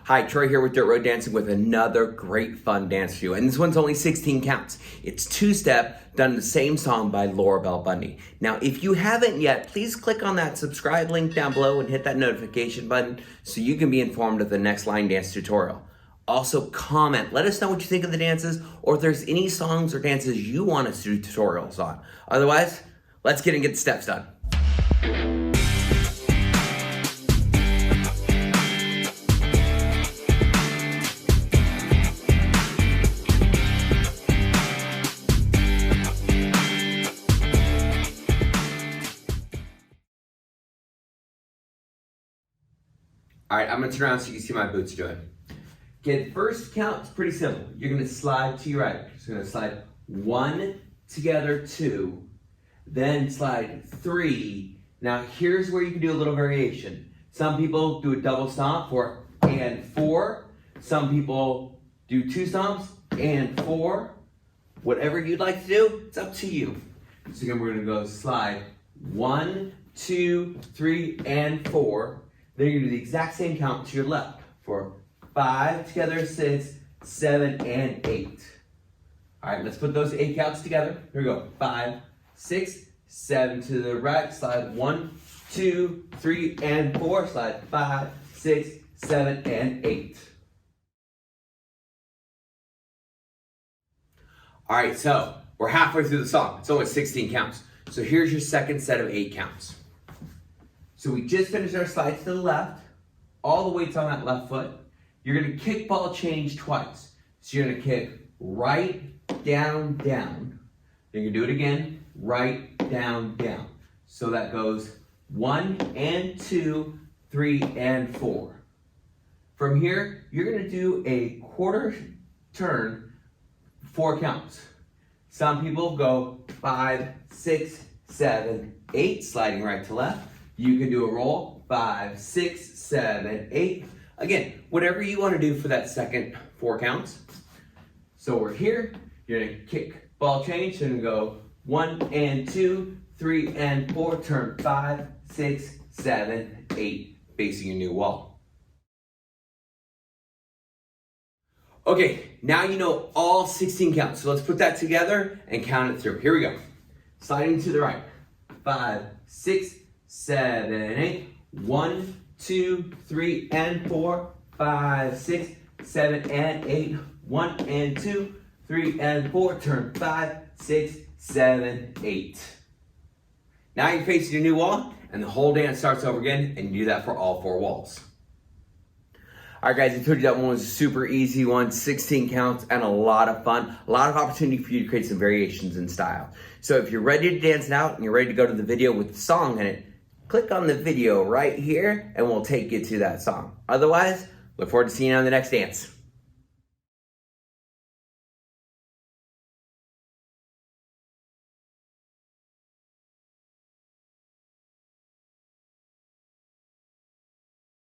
Hi, Troy here with Dirt Road Dancing with another great fun dance for you. And this one's only 16 counts. It's two-step, done the same song by Laura Bell Bundy. Now, if you haven't yet, please click on that subscribe link down below and hit that notification button so you can be informed of the next line dance tutorial. Also, comment. Let us know what you think of the dances or if there's any songs or dances you want us to do tutorials on. Otherwise, let's get the steps done. All right, I'm gonna turn around so you can see my boots doing. Okay, the first count is pretty simple. You're gonna slide to your right. So you're gonna slide 1, together 2, then slide 3. Now here's where you can do a little variation. Some people do a double stomp for and 4. Some people do 2 stomps and 4. Whatever you'd like to do, it's up to you. So again, we're gonna go slide 1, 2, 3, and 4. Then you're gonna do the exact same count to your left for 5, together 6, 7, and 8. All right, let's put those 8 counts together. Here we go. 5, 6, 7 to the right. Slide 1, 2, 3, and 4. Slide 5, 6, 7, and 8. All right, so we're halfway through the song. It's only 16 counts. So here's your second set of 8 counts. So we just finished our slide to the left. All the weight's on that left foot. You're gonna kick ball change twice. So you're gonna kick right, down, down. Then you do it again, right, down, down. So that goes 1 and 2, 3 and 4. From here, you're gonna do a quarter turn, 4 counts. Some people go 5, 6, 7, 8, sliding right to left. You can do a roll, 5, 6, 7, 8. Again, whatever you want to do for that second 4 counts. So we're here, you're gonna kick ball change and go 1 and 2, 3 and 4, turn 5, 6, 7, 8, facing your new wall. Okay, now you know all 16 counts. So let's put that together and count it through. Here we go. Sliding to the right, 5, 6, 7, 8, 1, 2, 3, and 4, 5, 6, 7, and 8, 1 and 2, 3 and 4, turn 5, 6, 7, 8. Now you're facing your new wall, and the whole dance starts over again, and you do that for all 4 walls. All right, guys, I told you that one was a super easy one, 16 counts and a lot of fun, a lot of opportunity for you to create some variations in style. So if you're ready to dance it out and you're ready to go to the video with the song in it, click on the video right here and we'll take you to that song. Otherwise, look forward to seeing you on the next dance.